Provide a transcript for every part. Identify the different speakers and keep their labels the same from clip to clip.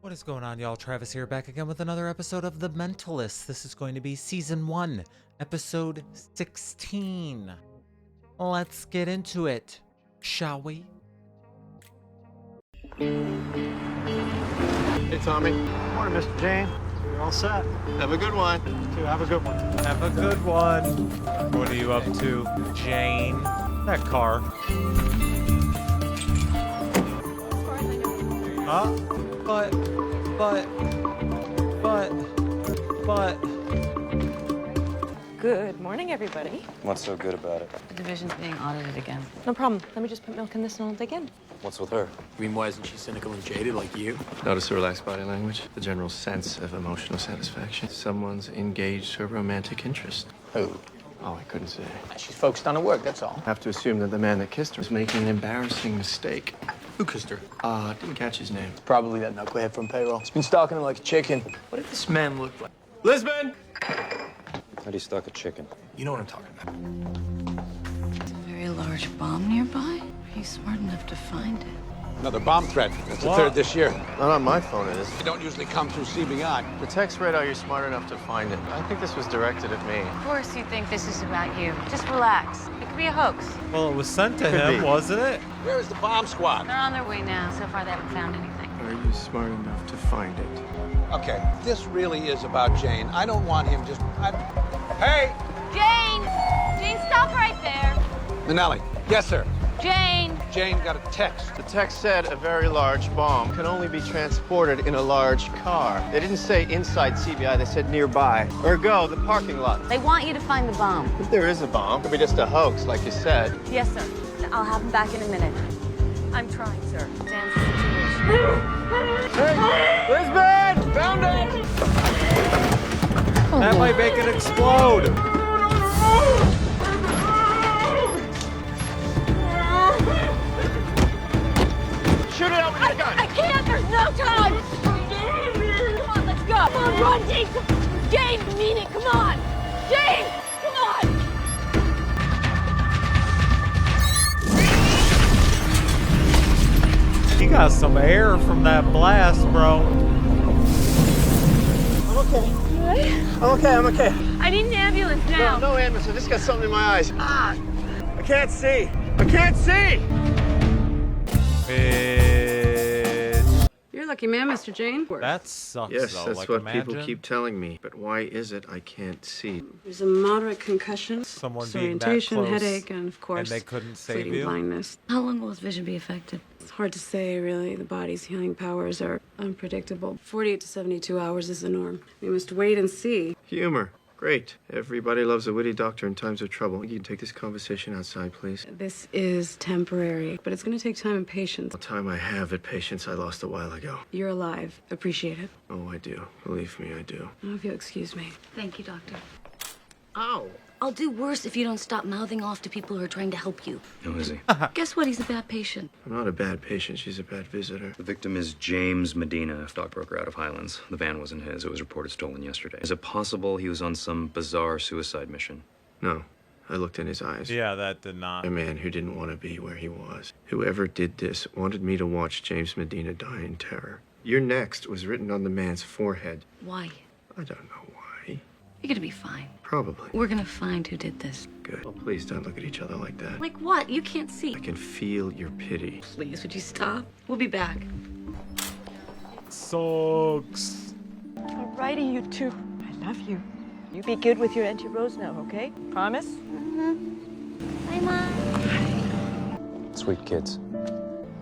Speaker 1: What is going on, y'all? Travis here, back again with another episode of The Mentalist. This is going to be Season 1, Episode 16. Let's get into it, shall we?
Speaker 2: Hey, Tommy.
Speaker 3: Morning, Mr. Jane. You're all set.
Speaker 2: Have a good one.
Speaker 3: You have a good one.
Speaker 1: Have a good one. What are you up to, Jane? That car. Huh? But.
Speaker 4: Good morning, everybody.
Speaker 5: What's so good about it?
Speaker 4: The division's being audited again. No problem. Let me just put milk in this and I'll dig in.
Speaker 5: What's with her?
Speaker 2: I mean, why isn't she cynical and jaded like you?
Speaker 6: Notice the relaxed body language, the general sense of emotional satisfaction. Someone's engaged her romantic interest.
Speaker 2: Who?
Speaker 6: Oh, I couldn't say.
Speaker 2: She's focused on her work, that's all.
Speaker 6: I have to assume that the man that kissed her is making an embarrassing mistake.
Speaker 2: Who kissed her?
Speaker 6: Didn't catch his name.
Speaker 2: Probably that knucklehead from payroll. He's been stalking her like a chicken. What did this man look like? Lisbon!
Speaker 5: How'd he stalk a chicken?
Speaker 2: You know what I'm talking about.
Speaker 4: Is a very large bomb nearby? Are you smart enough to find it?
Speaker 7: Another bomb threat. That's the
Speaker 1: What?
Speaker 7: third this year.
Speaker 6: Not on my phone, it is.
Speaker 7: They don't usually come through CBI.
Speaker 6: The text read, "Are you smart enough to find it?" I think this was directed at me.
Speaker 8: Of course you think this is about you. Just relax. It could be a hoax.
Speaker 1: Well, it was sent to
Speaker 6: Could
Speaker 1: him,
Speaker 6: be.
Speaker 1: wasn't it?
Speaker 7: Where is the bomb squad?
Speaker 8: They're on their way now. So far they haven't found anything.
Speaker 6: Are you smart enough to find it?
Speaker 7: Okay, this really is about Jane. I don't want him just... Hey!
Speaker 8: Jane! Jane, stop right there!
Speaker 7: Manelli. Yes, sir.
Speaker 8: Jane!
Speaker 7: Jane got a text.
Speaker 6: The text said a very large bomb can only be transported in a large car. They didn't say inside CBI, they said nearby. Ergo, the parking lot.
Speaker 8: They want you to find the bomb.
Speaker 6: If there is a bomb, it could be just a hoax, like you said.
Speaker 8: Yes, sir. I'll have him back in a minute. I'm trying, sir. Dan's
Speaker 2: Lisbon! Found it!
Speaker 1: That might make it explode.
Speaker 6: Shoot it out with your gun!
Speaker 8: I can't! There's no time! Come on, let's go! Come on, run, Jane! Jane, mean it! Come on! Jane! Come on!
Speaker 1: He got some air from that blast, bro.
Speaker 6: I'm okay.
Speaker 8: I need an ambulance now!
Speaker 6: No ambulance, I just got something in my eyes. I can't see. I can't see!
Speaker 1: Bitch.
Speaker 4: You're a lucky man, Mr. Jane.
Speaker 1: That sucks,
Speaker 6: Yes,
Speaker 1: though.
Speaker 6: that's
Speaker 1: like,
Speaker 6: what
Speaker 1: imagine
Speaker 6: people keep telling me. But why is it I can't see?
Speaker 4: There's a moderate concussion,
Speaker 1: Someone being that
Speaker 4: disorientation,
Speaker 1: close,
Speaker 4: headache, and of course,
Speaker 1: and they couldn't save
Speaker 4: fleeting
Speaker 1: you?
Speaker 4: blindness. How long will his vision be affected? It's hard to say, really. The body's healing powers are unpredictable. 48 to 72 hours is the norm. We must wait and see.
Speaker 6: Humor. Great. Everybody loves a witty doctor in times of trouble. You can take this conversation outside, please.
Speaker 4: This is temporary, but it's going to take time and patience.
Speaker 6: The time I have at patience I lost a while ago.
Speaker 4: You're alive. Appreciate it.
Speaker 6: Oh, I do. Believe me, I do.
Speaker 4: Now, if you'll excuse me.
Speaker 8: Thank you, Doctor.
Speaker 6: Ow!
Speaker 8: I'll do worse if you don't stop mouthing off to people who are trying to help you.
Speaker 5: Who is he?
Speaker 8: Guess what? He's a bad patient.
Speaker 6: I'm not a bad patient. She's a bad visitor.
Speaker 5: The victim is James Medina, stockbroker out of Highlands. The van wasn't his. It was reported stolen yesterday. Is it possible he was on some bizarre suicide mission?
Speaker 6: No. I looked in his eyes.
Speaker 1: Yeah, that did not.
Speaker 6: A man who didn't want to be where he was. Whoever did this wanted me to watch James Medina die in terror. Your next was written on the man's forehead.
Speaker 8: Why?
Speaker 6: I don't know why.
Speaker 8: You're gonna be fine.
Speaker 6: Probably.
Speaker 8: We're gonna find who did this.
Speaker 6: Good. Well, please don't look at each other like that.
Speaker 8: Like what? You can't see.
Speaker 6: I can feel your pity.
Speaker 8: Please, would you stop? We'll be back.
Speaker 1: Sucks.
Speaker 9: Alrighty, you two. I love you. You be good with your anti-rose now, okay? Promise?
Speaker 8: Bye, Mom.
Speaker 5: Sweet kids.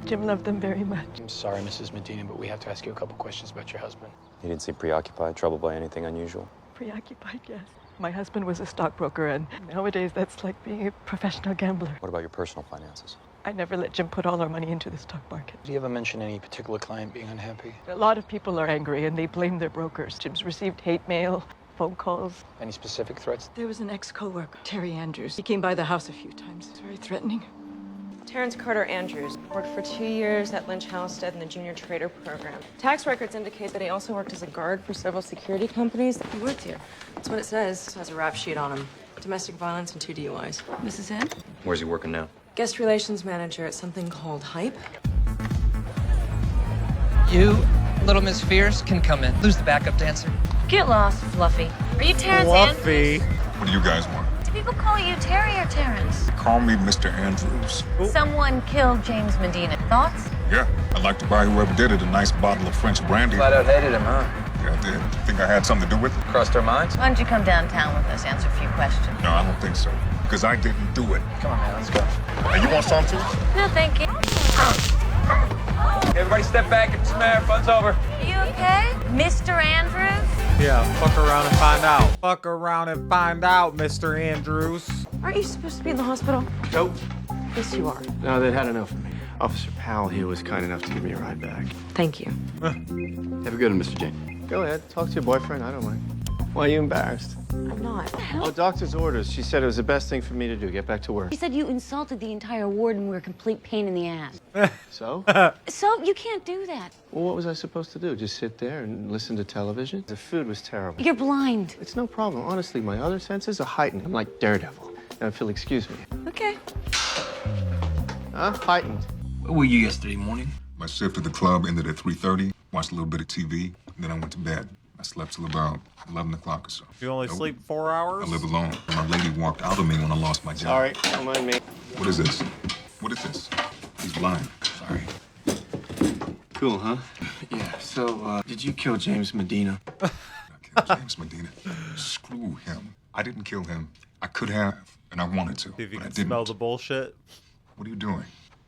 Speaker 9: Jim loved them very much.
Speaker 2: I'm sorry, Mrs. Medina, but we have to ask you a couple questions about your husband.
Speaker 5: He didn't seem preoccupied, troubled by anything unusual.
Speaker 9: Preoccupied, yes. My husband was a stockbroker, and nowadays that's like being a professional gambler.
Speaker 5: What about your personal finances?
Speaker 9: I never let Jim put all our money into the stock market.
Speaker 2: Did you ever mention any particular client being unhappy?
Speaker 9: A lot of people are angry, and they blame their brokers. Jim's received hate mail, phone calls.
Speaker 2: Any specific threats?
Speaker 9: There was an ex-coworker, Terry Andrews. He came by the house a few times. It's very threatening.
Speaker 10: Terrence Carter Andrews worked for 2 years at Lynch Halstead in the Junior Trader Program. Tax records indicate that he also worked as a guard for several security companies. He worked here. That's what it says. It has a rap sheet on him. Domestic violence and 2 DUIs.
Speaker 8: Mrs. N?
Speaker 5: Where's he working now?
Speaker 10: Guest relations manager at something called Hype.
Speaker 1: You
Speaker 11: Little Miss Fierce can come in. Who's the backup dancer?
Speaker 8: Get lost, Fluffy. Are you Terrence Andrews?
Speaker 12: What do you guys want?
Speaker 8: Do people call you Terry or Terrence?
Speaker 12: Call me Mr. Andrews.
Speaker 8: Someone killed James Medina. Thoughts?
Speaker 12: Yeah, I'd like to buy whoever did it a nice bottle of French brandy.
Speaker 11: Flat out hated him, huh?
Speaker 12: Yeah, I did. Think I had something to do with it?
Speaker 11: Crossed our minds?
Speaker 8: Why don't you come downtown with us, answer a few questions?
Speaker 12: No, I don't think so. Because I didn't do it.
Speaker 11: Come on, man, let's go.
Speaker 12: And you want some too?
Speaker 8: No, thank you.
Speaker 11: Everybody step back and smash. Fun's over.
Speaker 8: You okay? Mr. Andrews?
Speaker 1: Yeah, fuck around and find out. Fuck around and find out, Mr. Andrews.
Speaker 10: Aren't you supposed to be in the hospital?
Speaker 6: Nope.
Speaker 10: Yes, you are.
Speaker 6: No, they'd had enough of me. Officer Powell here was kind enough to give me a ride back.
Speaker 10: Thank you.
Speaker 6: Have a good one, Mr. Jane. Go ahead. Talk to your boyfriend. I don't mind. Why are you embarrassed?
Speaker 10: I'm not.
Speaker 6: Oh, doctor's orders. She said it was the best thing for me to do. Get back to work.
Speaker 8: He said you insulted the entire ward and were a complete pain in the ass.
Speaker 6: So?
Speaker 8: So you can't do that.
Speaker 6: Well, what was I supposed to do? Just sit there and listen to television? The food was terrible.
Speaker 8: You're blind.
Speaker 6: It's no problem. Honestly, my other senses are heightened. I'm like Daredevil. Now, Phil, excuse me.
Speaker 10: Okay.
Speaker 6: Huh? Heightened.
Speaker 11: Where were you yesterday morning?
Speaker 12: My shift at the club ended at 3:30. Watched a little bit of TV. Then I went to bed. I slept till about 11 o'clock or so.
Speaker 1: You only sleep 4 hours?
Speaker 12: I live alone. My lady walked out of me when I lost my job.
Speaker 6: Sorry, don't mind me.
Speaker 12: What is this? What is this? He's blind.
Speaker 6: Sorry. Cool, huh? Yeah, so, did you kill James Medina?
Speaker 12: I killed James Medina. Screw him. I didn't kill him. I could have, and I wanted to,
Speaker 1: See if you
Speaker 12: but I
Speaker 1: can
Speaker 12: didn't.
Speaker 1: smell the bullshit.
Speaker 12: What are you doing?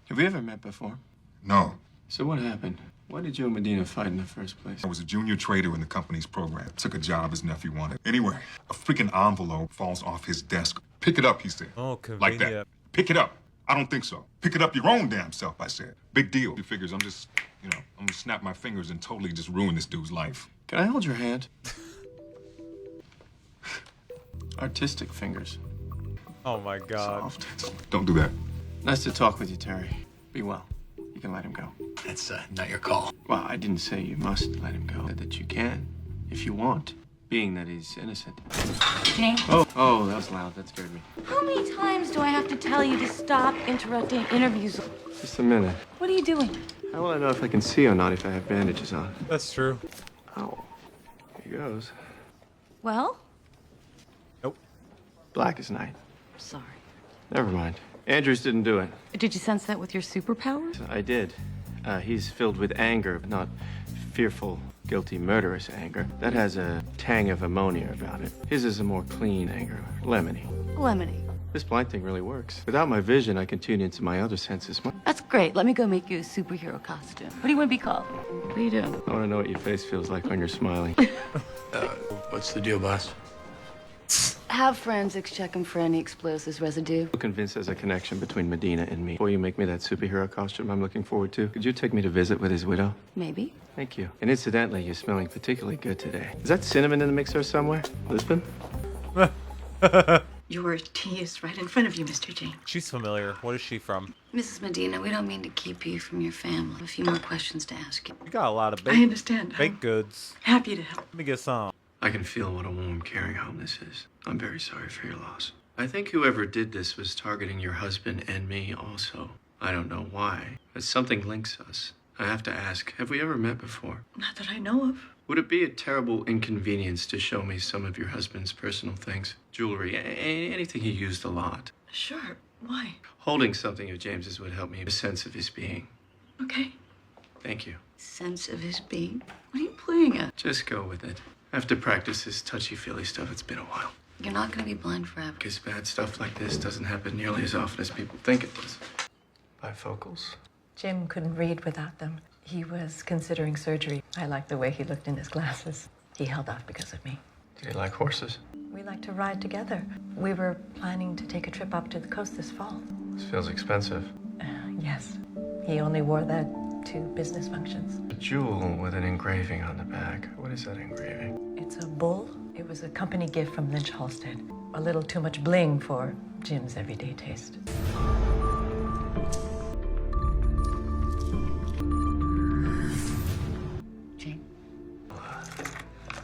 Speaker 6: Have we ever met before?
Speaker 12: No.
Speaker 6: So what happened? Why did you and Medina fight in the first place?
Speaker 12: I was a junior trader in the company's program. Took a job his nephew wanted. Anyway, a freaking envelope falls off his desk. Pick it up, he said.
Speaker 1: Oh,
Speaker 12: Like
Speaker 1: convenient.
Speaker 12: that. Pick it up. I don't think so. Pick it up your own damn self, I said. Big deal. He figures I'm just, I'm gonna snap my fingers and totally just ruin this dude's life.
Speaker 6: Can I hold your hand? Artistic fingers.
Speaker 1: Oh my god.
Speaker 12: Soft. Don't do that.
Speaker 6: Nice to talk with you, Terry. Be well. You can let him go.
Speaker 11: That's not your call.
Speaker 6: Well, I didn't say you must let him go. I said that you can, if you want, being that he's innocent.
Speaker 8: Jane?
Speaker 6: Oh, that was loud. That scared me.
Speaker 8: How many times do I have to tell you to stop interrupting interviews?
Speaker 6: Just a minute.
Speaker 8: What are you doing?
Speaker 6: How will I know if I can see or not if I have bandages on?
Speaker 1: That's true.
Speaker 6: Ow. Here he goes.
Speaker 8: Well?
Speaker 1: Nope.
Speaker 6: Black as night.
Speaker 8: Sorry.
Speaker 6: Never mind. Andrews didn't do it.
Speaker 8: Did you sense that with your superpowers?
Speaker 6: I did. He's filled with anger, but not fearful, guilty, murderous anger. That has a tang of ammonia about it. His is a more clean anger, lemony.
Speaker 8: Lemony.
Speaker 6: This blind thing really works. Without my vision, I can tune into my other senses.
Speaker 8: That's great. Let me go make you a superhero costume. What do you want to be called? What are you doing?
Speaker 6: I want to know what your face feels like when you're smiling.
Speaker 11: What's the deal, boss?
Speaker 8: Have forensics check him for any explosives residue.
Speaker 6: I'm convinced there's a connection between Medina and me. Before you make me that superhero costume I'm looking forward to, could you take me to visit with his widow?
Speaker 8: Maybe.
Speaker 6: Thank you. And incidentally, you're smelling particularly good today. Is that cinnamon in the mixer somewhere? Lisbon?
Speaker 13: Your tea is right in front of you, Mr. Jane.
Speaker 1: She's familiar. What is she from?
Speaker 4: Mrs. Medina, we don't mean to keep you from your family. A few more questions to ask you.
Speaker 1: You got a lot of
Speaker 13: I understand.
Speaker 1: baked goods.
Speaker 13: Happy to help.
Speaker 1: Let me get some.
Speaker 6: I can feel what a warm, caring home this is. I'm very sorry for your loss. I think whoever did this was targeting your husband and me also. I don't know why, but something links us. I have to ask, have we ever met before?
Speaker 13: Not that I know of.
Speaker 6: Would it be a terrible inconvenience to show me some of your husband's personal things? Jewelry, anything he used a lot.
Speaker 13: Sure. Why?
Speaker 6: Holding something of James's would help me a sense of his being.
Speaker 13: Okay.
Speaker 6: Thank you.
Speaker 4: Sense of his being?
Speaker 13: What are you playing at?
Speaker 6: Just go with it. I have to practice this touchy-feely stuff. It's been a while.
Speaker 4: You're not going to be blind forever.
Speaker 6: Because bad stuff like this doesn't happen nearly as often as people think it does. Bifocals.
Speaker 9: Jim couldn't read without them. He was considering surgery. I liked the way he looked in his glasses. He held out because of me.
Speaker 6: Do you like horses?
Speaker 9: We like to ride together. We were planning to take a trip up to the coast this fall.
Speaker 6: This feels expensive.
Speaker 9: Yes. He only wore that to business functions.
Speaker 6: A jewel with an engraving on the back. What is that engraving?
Speaker 9: It's a bull. It was a company gift from Lynch Halstead. A little too much bling for Jim's everyday taste.
Speaker 4: Jane?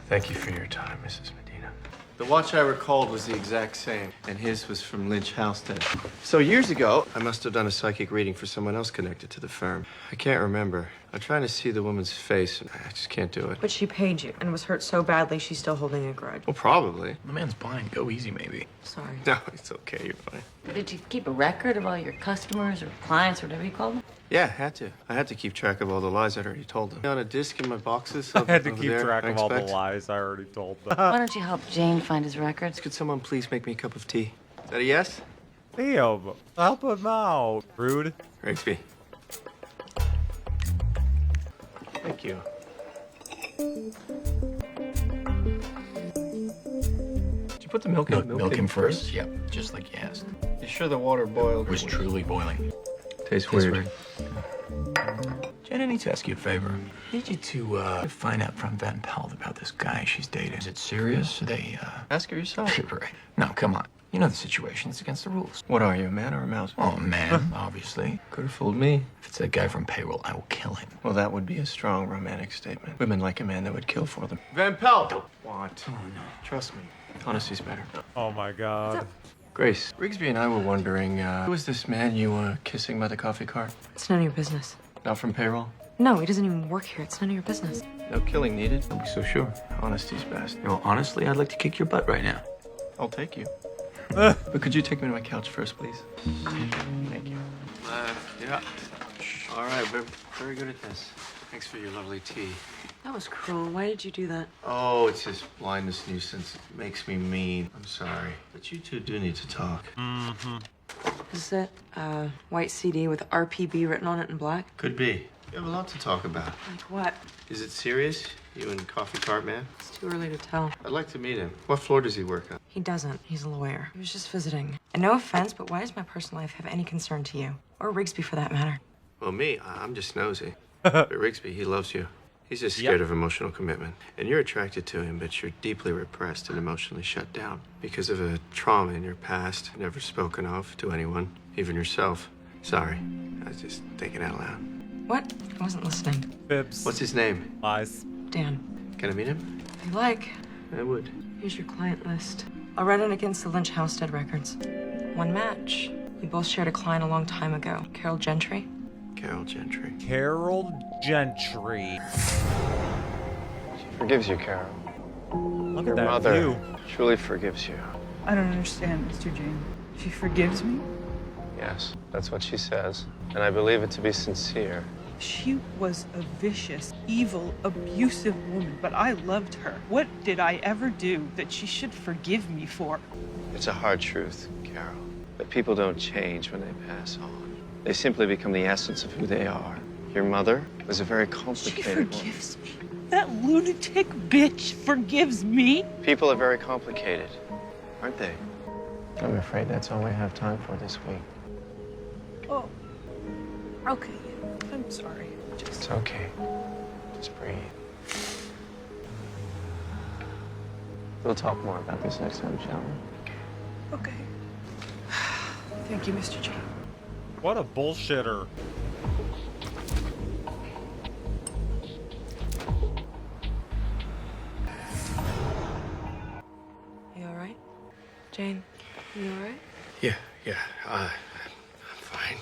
Speaker 6: Thank you for your time, Mrs. Medina. The watch I recalled was the exact same, and his was from Lynch Halstead. So years ago, I must have done a psychic reading for someone else connected to the firm. I can't remember. I'm trying to see the woman's face, and I just can't do it.
Speaker 10: But she paid you and was hurt so badly she's still holding a grudge.
Speaker 6: Well, probably.
Speaker 11: The man's blind. Go easy, maybe.
Speaker 10: Sorry.
Speaker 6: No, it's okay. You're fine.
Speaker 13: Did you keep a record of all your customers or clients or whatever you call them?
Speaker 6: Yeah, had to. I had to keep track of all the lies I'd already told them. On a disc in my boxes.
Speaker 1: I had to
Speaker 6: over
Speaker 1: keep
Speaker 6: there,
Speaker 1: track
Speaker 6: I
Speaker 1: of all the
Speaker 6: expect.
Speaker 1: lies I already told them.
Speaker 13: Why don't you help Jane find his records?
Speaker 6: Could someone please make me a cup of tea? Is that a yes?
Speaker 1: Damn, help him out. Rude.
Speaker 6: Rigsby. Thank you. Did you put the milk in?
Speaker 11: Milk him first? Yep, just like you asked.
Speaker 6: You sure the water boiled?
Speaker 11: It was truly boiling.
Speaker 6: Tastes weird.
Speaker 11: Jen, I need to ask you a favor. I need you to find out from Van Pelt about this guy she's dating. Is it serious? Are they,
Speaker 6: Ask her yourself.
Speaker 11: Right. No, come on. You know the situation. It's against the rules.
Speaker 6: What are you, a man or a mouse?
Speaker 11: Oh, man, obviously.
Speaker 6: Could have fooled me.
Speaker 11: If it's that guy from payroll, I will kill him.
Speaker 6: Well, that would be a strong romantic statement. Women like a man that would kill for them. Van Pelt! What?
Speaker 11: Oh, no.
Speaker 6: Trust me. Honesty's better.
Speaker 1: Oh my god.
Speaker 6: Grace, Rigsby and I were wondering, who was this man you were kissing by the coffee cart?
Speaker 10: It's none of your business.
Speaker 6: Not from payroll?
Speaker 10: No, he doesn't even work here. It's none of your business.
Speaker 6: No killing needed. Don't be so sure. Honesty's best.
Speaker 11: You know, honestly, I'd like to kick your butt right now.
Speaker 6: I'll take you. But could you take me to my couch first, please? Thank you. Yeah. All right, very, very good at this. Thanks for your lovely tea.
Speaker 10: That was cruel. Why did you do that?
Speaker 6: Oh, it's his blindness nuisance. It makes me mean. I'm sorry. But you two do need to talk.
Speaker 1: Mm-hmm.
Speaker 10: Is it white CD with RPB written on it in black?
Speaker 6: Could be. You have a lot to talk about.
Speaker 10: Like what?
Speaker 6: Is it serious? You and Coffee Cart Man?
Speaker 10: It's too early to tell.
Speaker 6: I'd like to meet him. What floor does he work on?
Speaker 10: He doesn't. He's a lawyer. He was just visiting. And no offense, but why does my personal life have any concern to you? Or Rigsby, for that matter?
Speaker 6: Well, me, I'm just nosy. But Rigsby, he loves you. He's just scared of emotional commitment. And you're attracted to him, but you're deeply repressed and emotionally shut down because of a trauma in your past, never spoken of to anyone, even yourself. Sorry, I was just thinking out loud.
Speaker 10: What? I wasn't listening.
Speaker 1: Fibs.
Speaker 6: What's his name?
Speaker 1: Lies.
Speaker 10: Dan.
Speaker 6: Can I meet him?
Speaker 10: If you like.
Speaker 6: I would.
Speaker 10: Here's your client list. I'll run it against the Lynch Halstead records. One match. You both shared a client a long time ago. Carol Gentry.
Speaker 6: Carol Gentry.
Speaker 1: Carol Gentry.
Speaker 6: She forgives you, Carol.
Speaker 1: Look
Speaker 6: Your
Speaker 1: at that
Speaker 6: mother
Speaker 1: view.
Speaker 6: truly forgives you.
Speaker 14: I don't understand, Mr. Jane. She forgives me?
Speaker 6: Yes, that's what she says. And I believe it to be sincere.
Speaker 14: She was a vicious, evil, abusive woman, but I loved her. What did I ever do that she should forgive me for?
Speaker 6: It's a hard truth, Carol. But people don't change when they pass on. They simply become the essence of who they are. Your mother was a very complicated
Speaker 14: She forgives me. That lunatic bitch forgives me.
Speaker 6: People are very complicated, aren't they? I'm afraid that's all we have time for this week.
Speaker 14: Oh, okay. I'm sorry.
Speaker 6: It's okay. Just breathe. We'll talk more about this next time, shall we?
Speaker 14: Okay. Thank you, Mr. Jane.
Speaker 1: What a bullshitter.
Speaker 10: You all right? Jane, you all right?
Speaker 6: Yeah, I'm fine.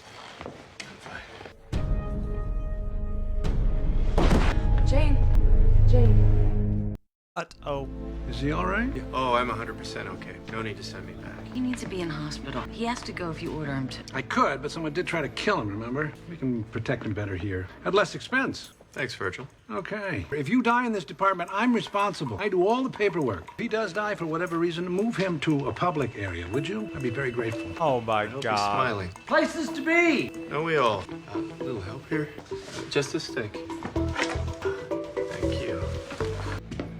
Speaker 10: Jane.
Speaker 1: Uh-oh.
Speaker 11: Is he all right?
Speaker 6: Oh, I'm 100% okay. No need to send me back.
Speaker 13: He needs to be in hospital. He has to go if you order him to.
Speaker 15: I could, but someone did try to kill him, remember? We can protect him better here. At less expense.
Speaker 6: Thanks, Virgil.
Speaker 15: Okay. If you die in this department, I'm responsible. I do all the paperwork. If he does die for whatever reason, move him to a public area, would you? I'd be very grateful.
Speaker 1: Oh my
Speaker 6: I hope
Speaker 1: god.
Speaker 6: he's smiling.
Speaker 15: Places to be!
Speaker 6: Don't we all? A little help here? Just a stick. Thank you.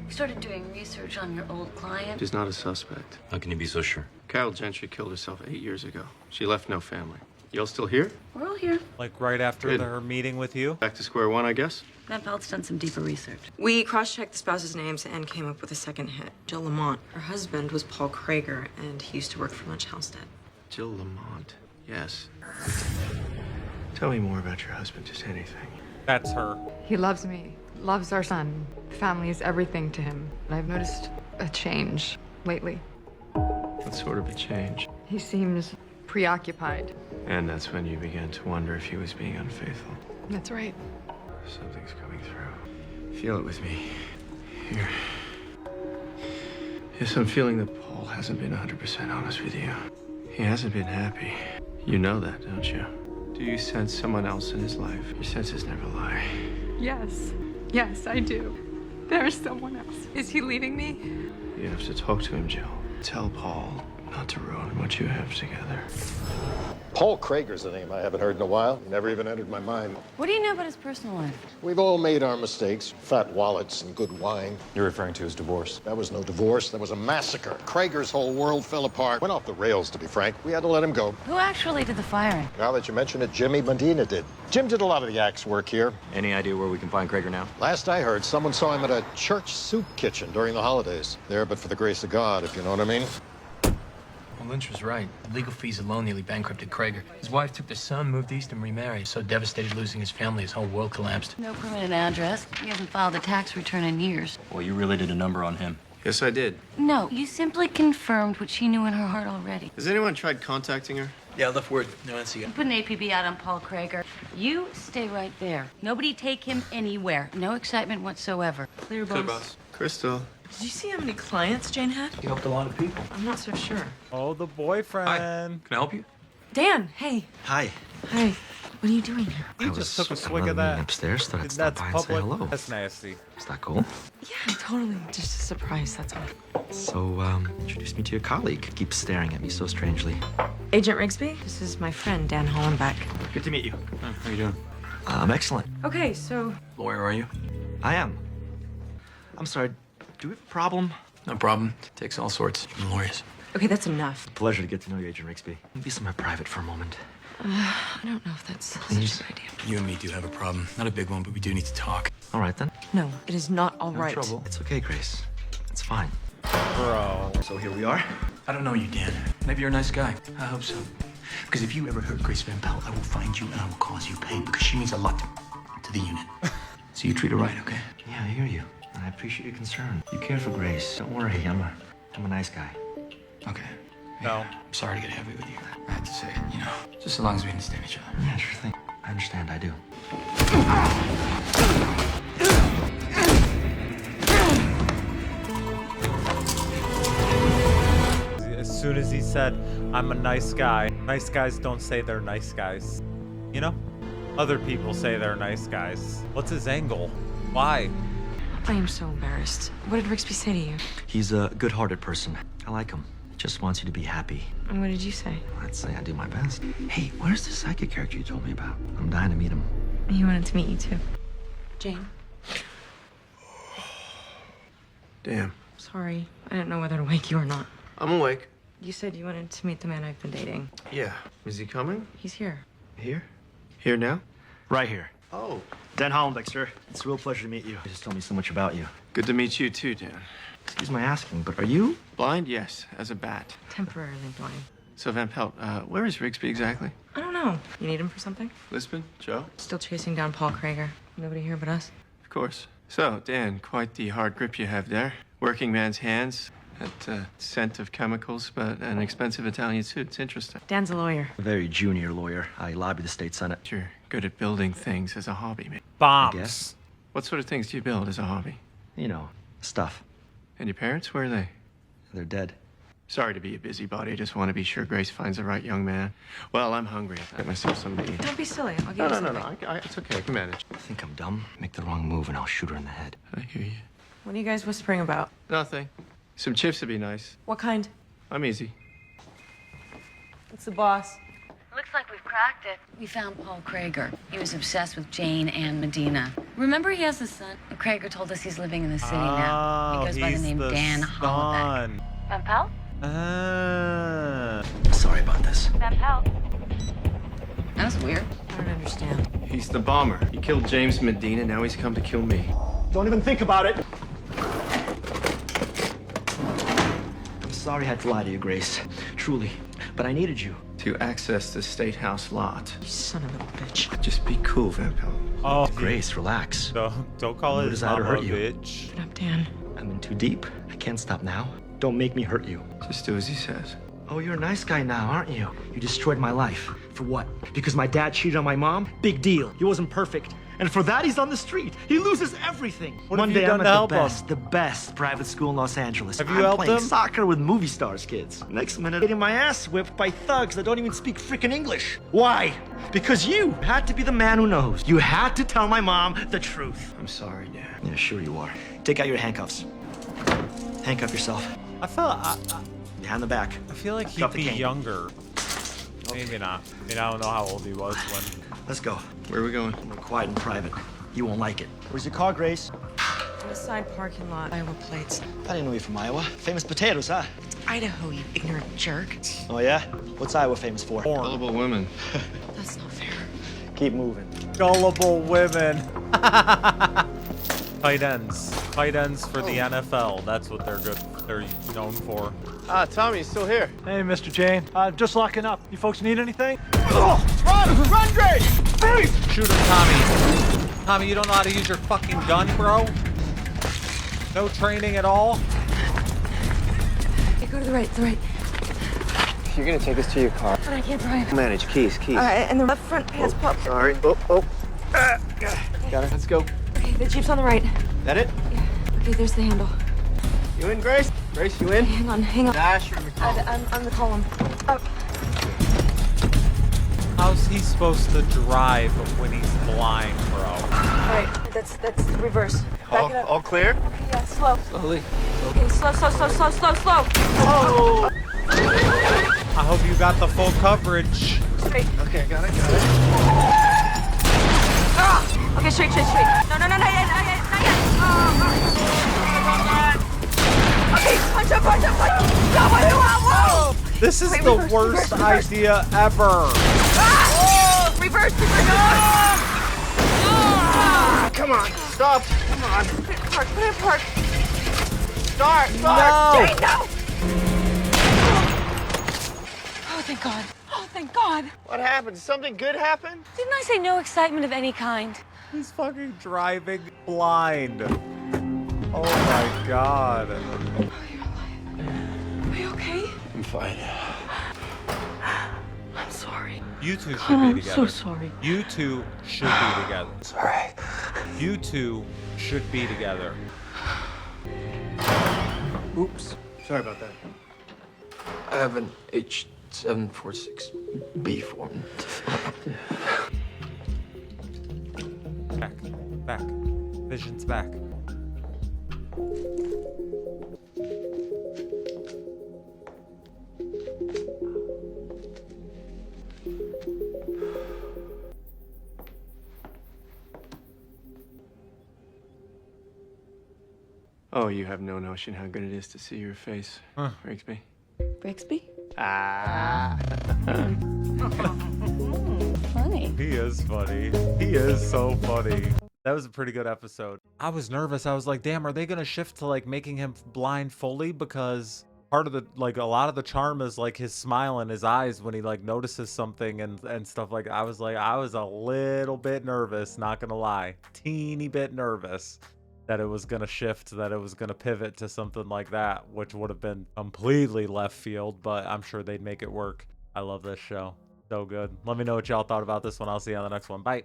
Speaker 13: We started doing research on your old client.
Speaker 6: She's not a suspect.
Speaker 5: How can you be so sure?
Speaker 6: Carol Gentry killed herself 8 years ago. She left no family. Y'all still here?
Speaker 13: We're all here.
Speaker 1: Like right after
Speaker 6: Good.
Speaker 1: her meeting with you?
Speaker 6: Back to square one, I guess?
Speaker 13: Van Pelt's done some deeper research.
Speaker 10: We cross-checked the spouses' names and came up with a second hit. Jill Lamont. Her husband was Paul Krager, and he used to work for Lynch Halstead.
Speaker 6: Jill Lamont. Yes. Tell me more about your husband, just anything.
Speaker 1: That's her.
Speaker 16: He loves me, loves our son. Family is everything to him. And I've noticed a change. lately.
Speaker 6: What sort of a change?
Speaker 16: He seems preoccupied.
Speaker 6: And that's when you began to wonder if he was being unfaithful.
Speaker 16: That's right.
Speaker 6: Something's coming through. Feel it with me. Here. Yes, I'm feeling that Paul hasn't been 100% honest with you. He hasn't been happy. You know that, don't you? Do you sense someone else in his life? Your senses never lie.
Speaker 16: Yes. Yes, I do. There's someone else. Is he leaving me?
Speaker 6: You have to talk to him, Jill. Tell Paul not to ruin what you have together.
Speaker 17: Paul Krager's a name I haven't heard in a while. Never even entered my mind.
Speaker 13: What do you know about his personal life?
Speaker 17: We've all made our mistakes. Fat wallets and good wine.
Speaker 11: You're referring to his divorce.
Speaker 17: That was no divorce. That was a massacre. Krager's whole world fell apart. Went off the rails, to be frank. We had to let him go.
Speaker 13: Who actually did the firing?
Speaker 17: Now that you mention it, Jimmy Medina did. Jim did a lot of the axe work here.
Speaker 11: Any idea where we can find Krager now?
Speaker 17: Last I heard, someone saw him at a church soup kitchen during the holidays. There, but for the grace of God, if you know what I mean.
Speaker 18: Well, Lynch was right. The legal fees alone nearly bankrupted Krager. His wife took their son, moved east, and remarried. So devastated losing his family, his whole world collapsed.
Speaker 13: No permanent address. He hasn't filed a tax return in years.
Speaker 11: Well, you really did a number on him.
Speaker 6: Yes, I did.
Speaker 13: No, you simply confirmed what she knew in her heart already.
Speaker 6: Has anyone tried contacting her?
Speaker 18: Yeah, I left word. No answer yet.
Speaker 13: Put an APB out on Paul Krager. You stay right there. Nobody take him anywhere. No excitement whatsoever.
Speaker 10: Clear,
Speaker 6: Clear, boss. Crystal.
Speaker 10: Did you see how many clients Jane had?
Speaker 18: He helped a lot of people.
Speaker 10: I'm not so sure.
Speaker 1: Oh, the boyfriend.
Speaker 18: Can I help you?
Speaker 10: Dan, hey.
Speaker 11: Hi.
Speaker 10: Hi. What are you doing here?
Speaker 1: He just took a swig of that.
Speaker 5: Upstairs, thought I'd
Speaker 1: That's
Speaker 5: stop by and say
Speaker 1: public.
Speaker 5: hello.
Speaker 1: That's nasty.
Speaker 5: Is that cool?
Speaker 10: Yeah, totally. Just a surprise, that's all.
Speaker 5: So, introduce me to your colleague. Keeps staring at me so strangely.
Speaker 10: Agent Rigsby, this is my friend, Dan Hollenbeck.
Speaker 11: Good to meet you.
Speaker 18: How you doing?
Speaker 5: I'm excellent.
Speaker 10: Okay, so...
Speaker 18: Lawyer, are you?
Speaker 5: I am. I'm sorry, do we have a problem?
Speaker 18: No problem. Takes all sorts, even lawyers.
Speaker 10: Okay, that's enough.
Speaker 5: Pleasure to get to know you, Agent Rigsby. Be somewhere private for a moment.
Speaker 10: I don't know if that's such a good idea.
Speaker 18: You and me do have a problem. Not a big one, but we do need to talk.
Speaker 5: All right, then.
Speaker 10: No, it is not all
Speaker 5: No
Speaker 10: right.
Speaker 5: trouble. It's okay, Grace. It's fine.
Speaker 1: Bro.
Speaker 5: So here we are.
Speaker 18: I don't know you, Dan. Maybe you're a nice guy. I hope so. Because if you ever hurt Grace Van Pelt, I will find you and I will cause you pain because she means a lot to the unit. So you treat her right, okay?
Speaker 5: Yeah, I hear you. And I appreciate your concern. You care for Grace. Don't worry, I'm a nice guy.
Speaker 18: Okay.
Speaker 1: No.
Speaker 18: I'm sorry to get heavy with you. I had to say it, you know. Just as long as we understand each other.
Speaker 5: Yeah, sure thing. I understand, I do.
Speaker 1: As soon as he said, I'm a nice guy, nice guys don't say they're nice guys. You know? Other people say they're nice guys. What's his angle? Why?
Speaker 10: I am so embarrassed. What did Rigsby say to you?
Speaker 5: He's a good-hearted person. I like him. He just wants you to be happy.
Speaker 10: And what did you say?
Speaker 5: I'd say I do my best. Hey, where's the psychic character you told me about? I'm dying to meet him.
Speaker 10: He wanted to meet you too. Jane.
Speaker 6: Damn.
Speaker 10: Sorry. I didn't know whether to wake you or not.
Speaker 6: I'm awake.
Speaker 10: You said you wanted to meet the man I've been dating.
Speaker 6: Yeah. Is he coming?
Speaker 10: He's here.
Speaker 6: Here? Here now?
Speaker 11: Right here.
Speaker 6: Oh.
Speaker 11: Dan Hollenbeck, sir. It's a real pleasure to meet you.
Speaker 5: You just told me so much about you.
Speaker 6: Good to meet you too, Dan.
Speaker 5: Excuse my asking, but are you?
Speaker 6: Blind? Yes, as a bat.
Speaker 10: Temporarily blind.
Speaker 6: So Van Pelt, where is Rigsby exactly?
Speaker 10: I don't know. You need him for something?
Speaker 6: Lisbon? Joe?
Speaker 10: Still chasing down Paul Krager. Nobody here but us.
Speaker 6: Of course. So, Dan, quite the hard grip you have there. Working man's hands, that scent of chemicals, but an expensive Italian suit. It's interesting.
Speaker 10: Dan's a lawyer.
Speaker 5: A very junior lawyer. I lobby the state senate.
Speaker 6: You're good at building things as a hobby, mate.
Speaker 1: Bombs.
Speaker 5: I guess.
Speaker 6: What sort of things do you build as a hobby?
Speaker 5: You know, stuff.
Speaker 6: And your parents, where are they?
Speaker 5: They're dead.
Speaker 6: Sorry to be a busybody. I just want to be sure Grace finds the right young man. Well, I'm hungry. I'll get myself something to eat.
Speaker 10: Don't be silly. I'll
Speaker 6: No,
Speaker 10: get you
Speaker 6: no,
Speaker 10: something.
Speaker 6: no. It's okay. I can manage.
Speaker 5: I think I'm dumb. Make the wrong move and I'll shoot her in the head.
Speaker 6: I hear you.
Speaker 10: What are you guys whispering about?
Speaker 6: Nothing. Some chips would be nice.
Speaker 10: What kind?
Speaker 6: I'm easy.
Speaker 10: It's the boss.
Speaker 13: Looks like we've cracked it. We found Paul Krager. He was obsessed with Jane and Medina. Remember he has a son? And Krager told us he's living in the city now. He goes by the name Dan Hollenbeck. Van Pelt?
Speaker 5: Sorry about this.
Speaker 13: Van Pelt. That was weird.
Speaker 10: I don't understand.
Speaker 6: He's the bomber. He killed James Medina. Now he's come to kill me.
Speaker 11: Don't even think about it.
Speaker 5: I'm sorry I had to lie to you, Grace. Truly. But I needed you.
Speaker 6: To access the State House lot.
Speaker 10: You son of a bitch.
Speaker 6: Just be cool, Van Pelt.
Speaker 1: Oh,
Speaker 5: Grace, relax.
Speaker 1: Don't call
Speaker 5: Who
Speaker 1: it
Speaker 5: does that
Speaker 1: mama
Speaker 5: hurt
Speaker 1: a
Speaker 5: you?
Speaker 1: bitch.
Speaker 10: Get up, Dan.
Speaker 5: I'm in too deep. I can't stop now.
Speaker 19: Don't make me hurt you.
Speaker 6: Just do as he says.
Speaker 19: Oh, you're a nice guy now, aren't you? You destroyed my life. For what? Because my dad cheated on my mom? Big deal. He wasn't perfect. And for that, he's on the street. He loses everything.
Speaker 1: What
Speaker 19: One
Speaker 1: have you
Speaker 19: day
Speaker 1: done
Speaker 19: I'm
Speaker 1: to
Speaker 19: at
Speaker 1: help
Speaker 19: the best private school in Los Angeles.
Speaker 1: Have you
Speaker 19: I'm
Speaker 1: helped
Speaker 19: playing
Speaker 1: him?
Speaker 19: soccer with movie stars kids. Next minute, getting my ass whipped by thugs that don't even speak freaking English. Why? Because you had to be the man who knows. You had to tell my mom the truth. I'm sorry, Dad. Yeah, sure you are. Take out your handcuffs. Handcuff yourself.
Speaker 1: I felt
Speaker 19: Behind the back.
Speaker 1: I feel like he'd
Speaker 19: Cuff the
Speaker 1: be
Speaker 19: cane.
Speaker 1: younger. Maybe not. I mean, I don't know how old he was when.
Speaker 19: Let's go.
Speaker 6: Where are we going?
Speaker 19: We're quiet and private. You won't like it. Where's your car, Grace?
Speaker 10: In the side parking lot, Iowa plates.
Speaker 19: I didn't know you from Iowa. Famous potatoes, huh?
Speaker 10: Idaho, you ignorant jerk.
Speaker 19: Oh, yeah? What's Iowa famous for?
Speaker 6: Gullible women.
Speaker 10: That's not fair.
Speaker 19: Keep moving.
Speaker 1: Gullible women. Tight ends. Tight ends for the NFL. That's what they're good. They're known for.
Speaker 2: Ah, Tommy, you still here?
Speaker 3: Hey, Mr. Jane. Just locking up. You folks need anything?
Speaker 2: Run, Grace!
Speaker 1: Shoot him, Tommy. Tommy, you don't know how to use your fucking gun, bro? No training at all?
Speaker 10: Okay, go to the right,
Speaker 2: You're gonna take us to your car.
Speaker 10: But I can't drive.
Speaker 2: Manage, keys.
Speaker 10: All right, and the left front has pop.
Speaker 2: Sorry. Got it. Let's go.
Speaker 10: Okay, the Jeep's on the right.
Speaker 2: That it?
Speaker 10: Yeah. Okay, there's the handle.
Speaker 2: You in, Grace? Grace, you in?
Speaker 10: Hang on.
Speaker 2: Dash, you're in the car.
Speaker 10: I'm the column. Oh.
Speaker 1: How's he supposed to drive when he's blind, bro?
Speaker 10: All right, that's reverse. Back it up.
Speaker 2: All clear?
Speaker 10: Okay, yeah, slow.
Speaker 2: Slowly.
Speaker 10: Okay, slow.
Speaker 2: Oh!
Speaker 1: I hope you got the full coverage.
Speaker 10: Straight.
Speaker 2: Okay, got it.
Speaker 10: Ah! Okay, straight. No, not yet. Okay, punch up. Whoa!
Speaker 1: This is the worst idea ever.
Speaker 10: Ah! Reverse.
Speaker 2: Come on, stop. Come on.
Speaker 10: Put it in park.
Speaker 2: Start.
Speaker 1: No.
Speaker 10: Jane, no! Oh, thank God.
Speaker 2: What happened? Something good happen?
Speaker 13: Didn't I say no excitement of any kind?
Speaker 1: He's fucking driving blind. Oh my God.
Speaker 10: Are you okay?
Speaker 6: I'm fine.
Speaker 10: I'm sorry.
Speaker 1: You two should be together.
Speaker 10: I'm so sorry.
Speaker 1: You two should be together.
Speaker 6: Sorry.
Speaker 1: You two should be together.
Speaker 2: Oops. Sorry about that.
Speaker 6: I have an H746B form.
Speaker 1: Back. Vision's back.
Speaker 6: Oh, you have no notion how good it is to see your face, Rigsby.
Speaker 4: Brixby?
Speaker 6: Ah.
Speaker 13: Funny.
Speaker 1: He is funny. He is so funny. That was a pretty good episode. I was nervous. I was like, damn, are they going to shift to like making him blind fully? Because part of the, like a lot of the charm is like his smile in his eyes when he like notices something and stuff like I was a little bit nervous, not going to lie. Teeny bit nervous that it was going to shift, that it was going to pivot to something like that, which would have been completely left field, but I'm sure they'd make it work. I love this show. So good. Let me know what y'all thought about this one. I'll see you on the next one. Bye.